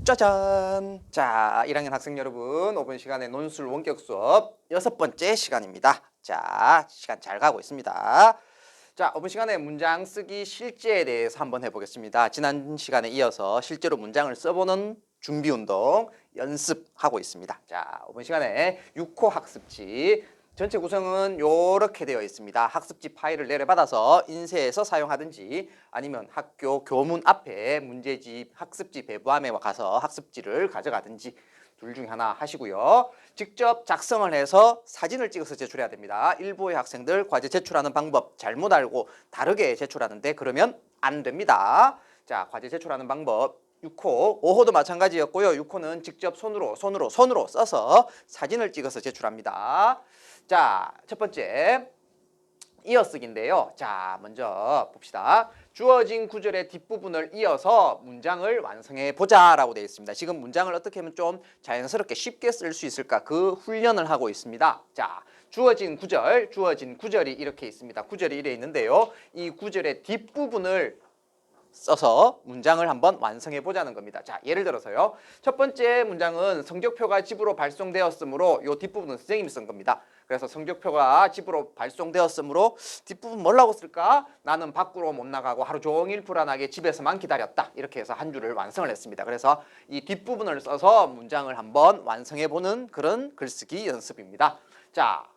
짜잔! 자, 1학년 학생 여러분, 5분 시간의 논술 원격 수업 6번째 시간입니다. 자, 시간 잘 가고 있습니다. 자, 5분 시간에 문장 쓰기 실제에 대해서 한번 해보겠습니다. 지난 시간에 이어서 실제로 문장을 써보는 준비 운동 연습하고 있습니다. 자, 5분 시간에 6호 학습지 전체 구성은 이렇게 되어 있습니다. 학습지 파일을 내려받아서 인쇄해서 사용하든지 아니면 학교 교문 앞에 문제집 학습지 배부함에 가서 학습지를 가져가든지 둘 중에 하나 하시고요. 직접 작성을 해서 사진을 찍어서 제출해야 됩니다. 일부의 학생들 과제 제출하는 방법 잘못 알고 다르게 제출하는데 그러면 안 됩니다. 자, 과제 제출하는 방법 6호, 5호도 마찬가지였고요. 6호는 직접 손으로 써서 사진을 찍어서 제출합니다. 자, 첫 번째 이어쓰기인데요. 자, 먼저 봅시다. 주어진 구절의 뒷부분을 이어서 문장을 완성해 보자라고 되어 있습니다. 지금 문장을 어떻게 하면 좀 자연스럽게 쉽게 쓸 수 있을까 그 훈련을 하고 있습니다. 자, 주어진 구절이 이렇게 있습니다. 구절이 이래 있는데요. 이 구절의 뒷부분을 써서 문장을 한번 완성해 보자는 겁니다. 자, 예를 들어서요. 첫 번째 문장은 성적표가 집으로 발송되었으므로 이 뒷부분은 선생님이 쓴 겁니다. 그래서 성적표가 집으로 발송되었으므로 뒷부분 뭐라고 쓸까? 나는 밖으로 못 나가고 하루 종일 불안하게 집에서만 기다렸다. 이렇게 해서 한 줄을 완성을 했습니다. 그래서 이 뒷부분을 써서 문장을 한번 완성해 보는 그런 글쓰기 연습입니다. 자,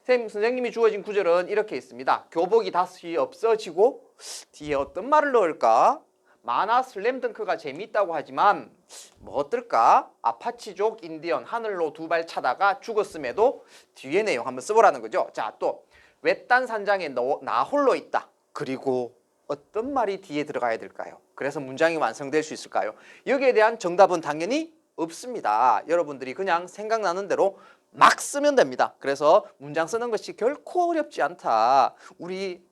선생님이 주어진 구절은 이렇게 있습니다. 교복이 다시 없어지고 뒤에 어떤 말을 넣을까? 만화 슬램덩크가 재미있다고 하지만 뭐 어떨까? 아파치족 인디언 하늘로 두 발 차다가 죽었음에도 뒤에 내용 한번 써보라는 거죠. 자, 또 외딴 산장에 나 홀로 있다. 그리고 어떤 말이 뒤에 들어가야 될까요? 그래서 문장이 완성될 수 있을까요? 여기에 대한 정답은 당연히 없습니다. 여러분들이 그냥 생각나는 대로 막 쓰면 됩니다. 그래서 문장 쓰는 것이 결코 어렵지 않다. 우리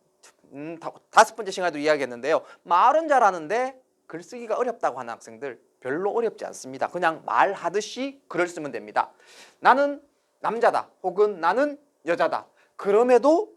5번째 시간에도 이야기했는데요. 말은 잘하는데 글쓰기가 어렵다고 하는 학생들 별로 어렵지 않습니다. 그냥 말하듯이 글을 쓰면 됩니다. 나는 남자다 혹은 나는 여자다. 그럼에도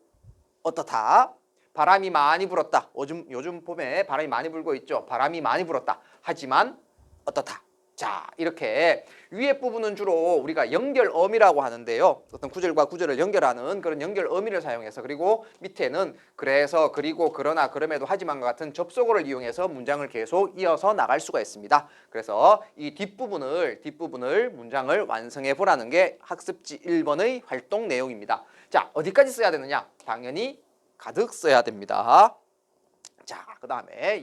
어떻다? 바람이 많이 불었다. 요즘 봄에 바람이 많이 불고 있죠. 바람이 많이 불었다. 하지만 어떻다? 자, 이렇게 위에 부분은 주로 우리가 연결어미라고 하는데요. 어떤 구절과 구절을 연결하는 그런 연결어미를 사용해서, 그리고 밑에는 그래서, 그리고, 그러나, 그럼에도, 하지만과 같은 접속어를 이용해서 문장을 계속 이어서 나갈 수가 있습니다. 그래서 이 뒷부분을 문장을 완성해 보라는 게 학습지 1번의 활동 내용입니다. 자, 어디까지 써야 되느냐? 당연히 가득 써야 됩니다. 자, 그 다음에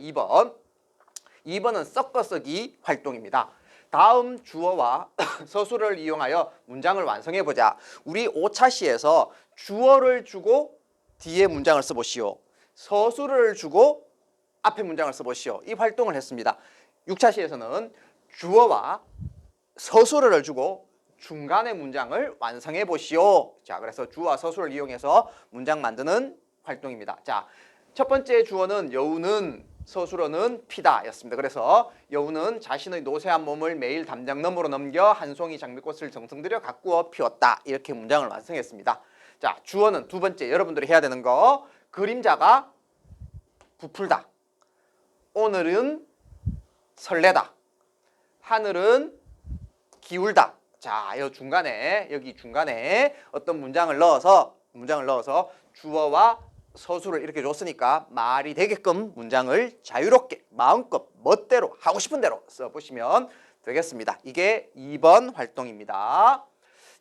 2번은 섞어쓰기 활동입니다. 다음 주어와 서술을 이용하여 문장을 완성해보자. 우리 5차 시에서 주어를 주고 뒤에 문장을 써보시오. 서술을 주고 앞에 문장을 써보시오. 이 활동을 했습니다. 6차 시에서는 주어와 서술을 주고 중간에 문장을 완성해보시오. 자, 그래서 주어와 서술을 이용해서 문장 만드는 활동입니다. 자, 첫 번째 주어는 여우는, 서술어는 피다 였습니다. 그래서 여우는 자신의 노쇠한 몸을 매일 담장 너머로 넘겨 한 송이 장미꽃을 정성 들여 가꾸어 피웠다. 이렇게 문장을 완성했습니다. 자, 주어는 두 번째 여러분들이 해야 되는 거, 그림자가 부풀다. 오늘은 설레다. 하늘은 기울다. 자, 여기 중간에 어떤 문장을 넣어서 주어와 서술을 이렇게 줬으니까 말이 되게끔 문장을 자유롭게 마음껏 멋대로 하고 싶은 대로 써보시면 되겠습니다. 이게 2번 활동입니다.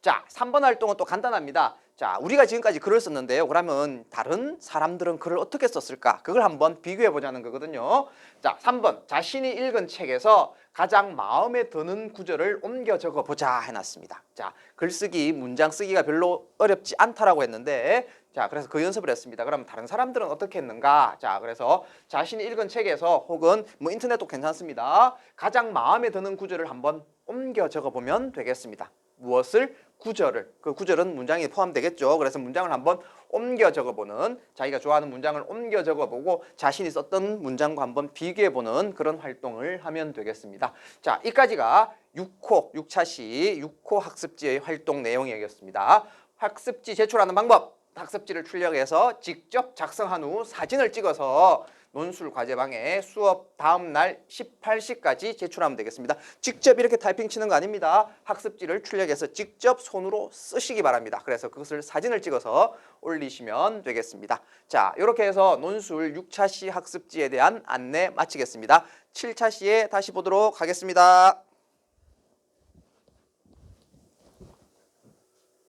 자, 3번 활동은 또 간단합니다. 자, 우리가 지금까지 글을 썼는데요. 그러면 다른 사람들은 글을 어떻게 썼을까? 그걸 한번 비교해 보자는 거거든요. 자, 3번 자신이 읽은 책에서 가장 마음에 드는 구절을 옮겨 적어보자 해놨습니다. 자, 글쓰기, 문장 쓰기가 별로 어렵지 않다라고 했는데, 자, 그래서 그 연습을 했습니다. 그럼 다른 사람들은 어떻게 했는가? 자, 그래서 자신이 읽은 책에서 혹은 뭐 인터넷도 괜찮습니다. 가장 마음에 드는 구절을 한번 옮겨 적어보면 되겠습니다. 무엇을? 구절을. 그 구절은 문장에 포함되겠죠. 그래서 문장을 한번 옮겨 적어보는, 자기가 좋아하는 문장을 옮겨 적어보고 자신이 썼던 문장과 한번 비교해보는 그런 활동을 하면 되겠습니다. 자, 이까지가 6차 시 6호 학습지의 활동 내용이었습니다. 학습지 제출하는 방법. 학습지를 출력해서 직접 작성한 후 사진을 찍어서 논술 과제방에 수업 다음 날 18시까지 제출하면 되겠습니다. 직접 이렇게 타이핑 치는 거 아닙니다. 학습지를 출력해서 직접 손으로 쓰시기 바랍니다. 그래서 그것을 사진을 찍어서 올리시면 되겠습니다. 자, 이렇게 해서 논술 6차 시 학습지에 대한 안내 마치겠습니다. 7차 시에 다시 보도록 하겠습니다.